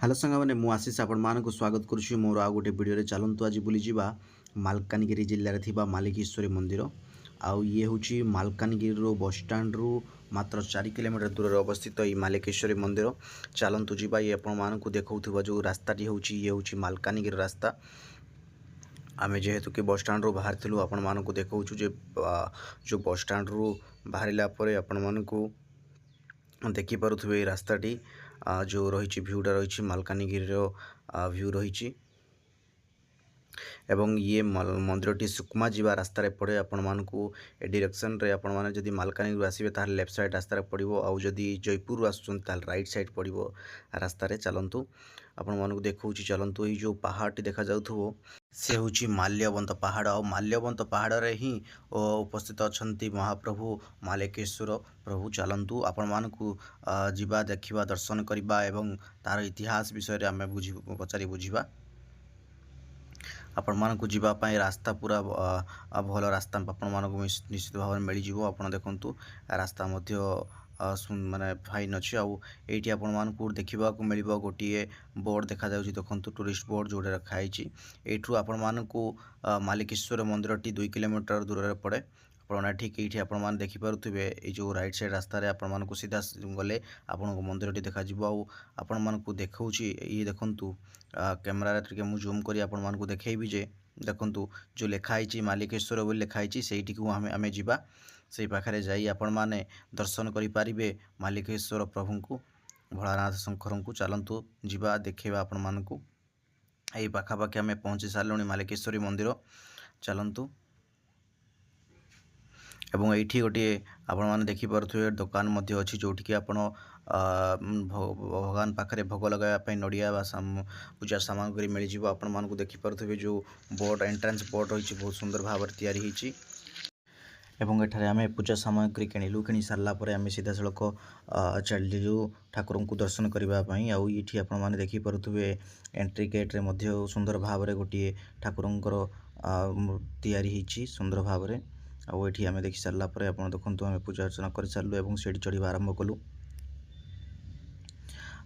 Hello सांग मैंने मु आशीष आपण मानक स्वागत करुच्ची मोर आ गोटे भिडियो चलतु आज बुली जावा मालकानगिरी जिले में मालिकेश्वरी मंदिर आउ ये हूँ मालकानगिरी बस स्टाण्ड रु मात्र 4 किलोमीटर दूर अवस्थित ये मालिकेश्वरी मंदिर चलतु जावा ये आपको देखा जो रास्ताटी हूँ ये हूँ मालकानगिरी रास्ता आमे जेहेतु कि बस स्टाण्ड बाहर थिलु आपण मानक देखा जो बस स्टाण्ड रु बाहरिला परे आपण मानक देखिपे रास्ताटी जो रही भ्यूटा रही मालकानगिरी भ्यू रही एवं ये मंदिरटी सुकमा जीवा रास्तार पड़े आपण मानकू ए डायरेक्शन रे आपण माने जदी मालकानगिरी आसीबे तार लेफ्ट साइड रास्तार पड़िबो आउ जदी जयपुर आसुचन तार राइट साइड पड़िबो रास्तार चलंतु आपण मानकू देखौची चलंतु ई जो पहाड़टी देखा जाउथबो से होची माल्यवंत पहाड़ और माल्यवंत पहाड़ रे ही उपस्थित अछंती महाप्रभु मालिकेश्वर प्रभु चलंतु आपण मानकू जीवा देखिबा दर्शन करिबा एवं तार इतिहास विषय रे आमे पचारि बुझिबा आपण मानकू जीवा पाई रास्ता पूरा भल रास्ता आपण मानकू निश्चित भाव में मिल जाव आपण देखंतु रास्ता मध्य माने फाइन अच्छी आउ ये आपण मानकू देखा मिल गोटे बोर्ड देखा देखंतु टूरिस्ट बोर्ड जोड़े रखाई एठू आपण मानकू मालिकेश्वर मंदिर टी 2 किलोमीटर दूर रे पड़े आपना ठीक ये आपण देखिपे ये जो राइट साइड रास्ता आपण मानकू सीधा गले आपण मंदिर टी देखा आपण मानकू देखौची ये देखंतु कैमरा रे मु जूम करी आपण मानकू देखेबी जे देखंतु जो लिखाई मालिकेश्वर बोली लिखाई सेठी को आमे जिबा से पाखरे जाई आपण माने दर्शन करि पारिबे मालिकेश्वर प्रभु को भोलानाथ शंकर को चलंतु जिबा देखेबा आपण मानकू एई पाखापाखि आमे पहुँची सारलुनी मालिकेश्वरी मंदिर चलंतु एवं ये गोटे आपण मैंने देखिपे दुकान मध्य अच्छी जोटि कि आपण भगवान पाखे भोग लगाया नड़िया पूजा सामग्री मिल जाव आपण मानकू देखिपे जो बोर्ड एंट्रेंस बोर्ड रही बहुत सुंदर भाव में एवं एठारे आमे पूजा सामग्री किणी सारापर आम सीधा सड़क चलू ठाकुर को दर्शन करने आउ ये आपण मैंने देखिपे एंट्री गेट्रे सुंदर भाव में गोटे ठाकुर तैयारी सुंदर भाव में आउ ये आम देखी सारापर आप देखते आम पूजा अर्चना कर सारू और सीढ़ी चढ़ा आरंभ कलु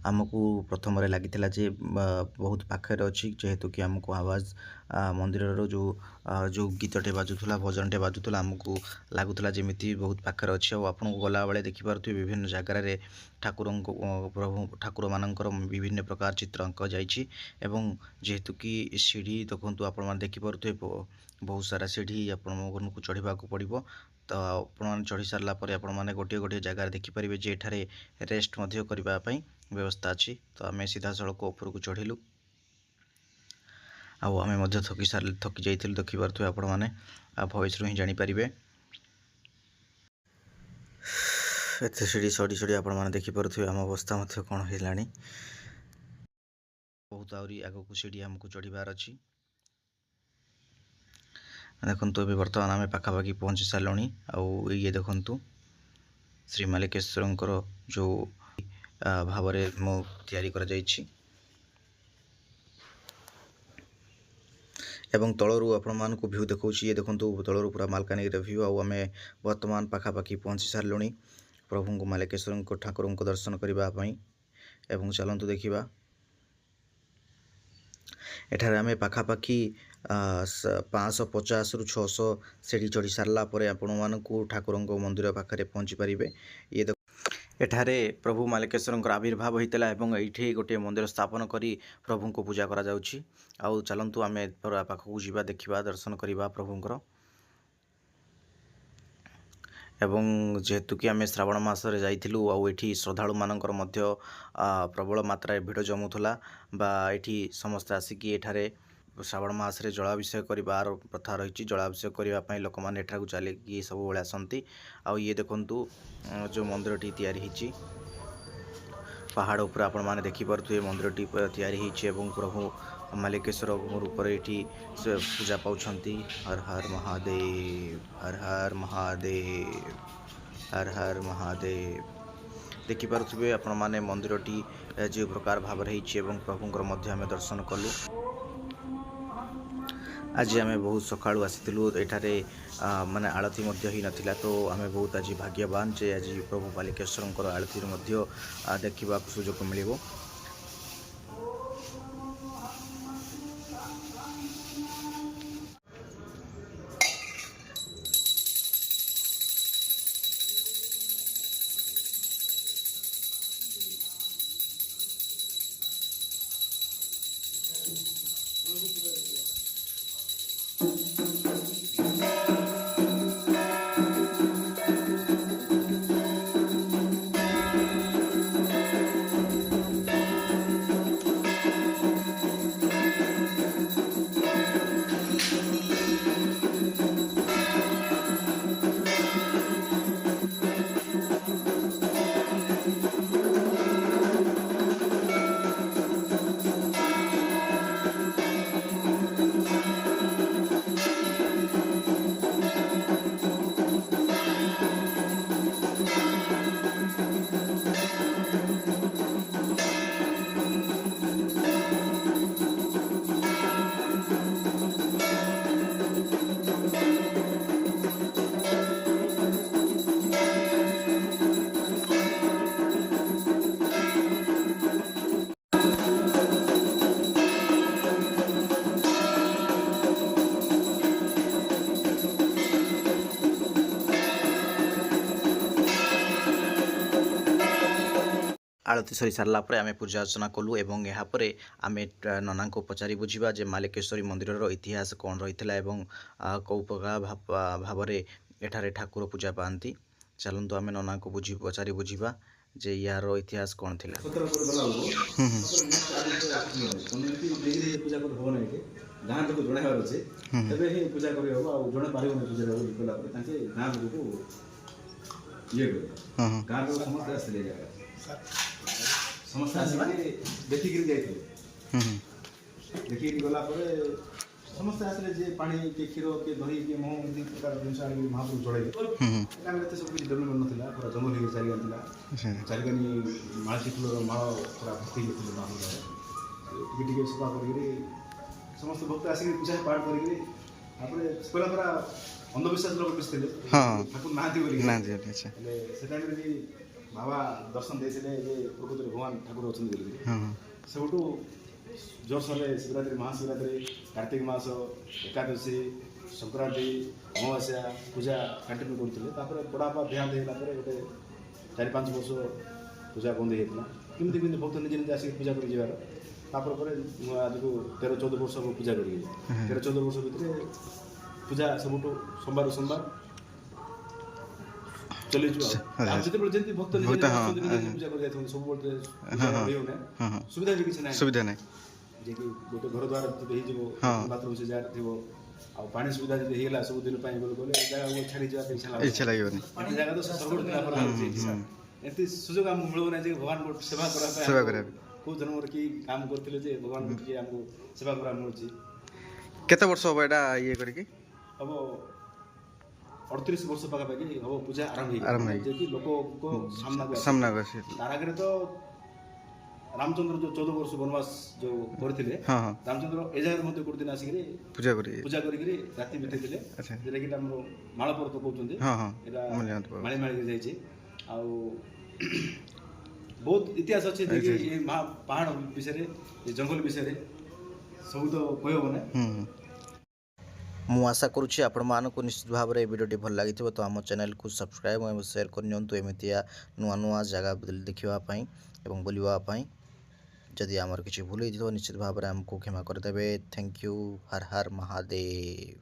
आमको प्रथम लगी जे बहुत पाखे अच्छी जेहेतु कि आमको आवाज़ मंदिर जो जो गीतटे बाजुला भजनटे बाजुला आमको लगुला जमी बहुत पाखे अच्छी आपको गला बेले देखिपे विभिन्न जगार ठाकुर प्रभु ठाकुर मानकर विभिन्न प्रकार चित्र अंक जाइए जेहेतु कि सीढ़ी देखो आप देखिपे बहुत सारा सीढ़ी आपन को चढ़ा पड़ो तो आप चढ़ी सारापर आपने गोटे गोटे जगार देखिपारे जे एठारे रेस्ट करने व्यवस्था अच्छी तो आम सीधा सड़क ऊपर को चढ़िलु आम थकी जाइलु देखिपे आपण मैंने भॉइस रू ही जानीपारे एत सीढ़ी चढ़ी चढ़ी आपने देखिपे आम अवस्था कौन है बहुत आहरी आग को सीढ़ी आमको चढ़ार अच्छी देखु ये बर्तमान आम पाखापाखि पहुँची सारे आउ ये देखु श्री मालिकेश्वर जो भाव में तैयारी करा जाइछि एवं तलरू आपण को भ्यू देखा ये देखो तलरू पूरा मालकानगिरी भ्यू आम बर्तमान पाखापाखि पहुँची सारे प्रभु को मालिकेश्वर ठाकुर को दर्शन करने एवं चलतु देखा एठार आम पाखापाखि 550 रु 600 सीढ़ी चढ़ी सारापर आपण को ठाकुर मंदिर पाखे पहुँची पारे ये एठारे प्रभु मालिकेश्वर आविर्भाव होता है ये गोटे मंदिर स्थापन करी प्रभु को पूजा करा जाउछि आउ चलंतु आम पाखक जावा देखा दर्शन करवा प्रभुंकर एवं जेहेतु कि आम श्रावण मासरे जाइथिलु आउ एठी श्रद्धालु मानकर मध्य प्रबल मात्रा भिड़ जमुला बा एठी समस्त आसिकी एठारे श्रावण मासरे जलाभिषेक करार प्रथा रही जलाभिषेक करने लोक मैंने एठार चलिए सब बड़े आसती आउ ये देखु जो मंदिरटी तैयारी पहाड़ उपर आपण मैंने देखिपे मंदिरटी तैयारी प्रभु मालिकेश्वर रूप ये पूजा पाँच हर हर महादेव हर हर महादेव हर हर महादेव देखिपे आपण मैंने मंदिरटी जो प्रकार भाव रही प्रभुंर मध्य आम दर्शन कलु आज आम बहुत सकाळू आसीलु एठारे माने आळती मध्य ही नथिला तो आम बहुत आज भाग्यवान जे आज प्रभु मालिकेश्वर आळती देखा सुजोग मिलिबो आळती सरी सारा पर आम पूजा अर्चना कलु एवं यापर आम नना को पचारि बुझा जे मालिकेश्वरी मंदिर इतिहास कौन रही है कौ प्रकार भाव एठारे ठाकुर पूजा पाती। चलतु आम नना को पचारि बुझा जे यार इतिहास कौन थी। गाँ लोक जनावर अच्छे तेरे ही पूजा कर जड़े पारे पूजा गाँ लोक को ये गाँ लोक समस्त आसते समस्त आस देखिक देखिक गलापर समस्त आसले जे पा किए क्षीर किए दही किए मह एम प्रकार जिन आने महाप्रभु चढ़े सब किसी डेभलपमेंट ना पूरा जंगल हो चारिगान चारिगानी माळसी फूलर माଳ पूरा भर्ती महाप्रभु टे सफा कर समस्त भक्त आसिक पूजा पाठ करके पहला पूरा अंधविश्वास लोग मिसते ठाकुर नहांती से टाइम भी बाबा दर्शन देते प्रकृत भगवान ठाकुर अच्छा सब जोरसोर शिवरात्रि महाशिवरात्रि कार्तिक मास एकादशी संक्रांति अमावास्या पूजा कंटिन्यू करते बड़ापा देहांत होगा गोटे 4-5 वर्ष पूजा बंद होता कमी भक्त निजे निजे आसिक पूजा कर तापर आज को 13-14 वर्ष हम पूजा करी 13-14 वर्ष भितर पूजा सब सोमवार सोमवार चली जो भक्त पूजा कर सब सुविधा भी किसी ना सुविधा ना जे कि गोटे घर द्वार बाथरूम से जार थी पानी सुविधा जब होगा सब दिन बोले जगह छाड़ी जावा इच्छा लगे जगह तो सर्व एमती सुजोग आम मिलू ना भगवान को सेवा करा कौ जन्म कि काम करते भगवान को आमको सेवा करा मिलूँ केते वर्ष हम यहाँ ये करके हम 38 वर्ष पाखापाखि हम पूजा आरंभ हो कि लोक को सामना तार आगे तो रामचंद्र जो 14 वर्ष वनवास जो करते रामचंद्र ए जगह गोटे दिन आसिक पूजा कर राति बिताई जोटा कि मालपर्वत कहते माड़ी जाइए बहुत इतिहास अच्छे ये पहाड़ विषय जंगल विषय सब तो कहना मु आशा करुँची आपण मानक निश्चित भाव में भिडियोटी भल लगी तो आम चैनल को सब्सक्राइब और शेयर करनी एमतिया नुआ नुआ जगह देखापी और बुलवाई जदि आमर किसी भूल निश्चित भाव में आमको क्षमा करदे। Thank you. Her her Mahadev.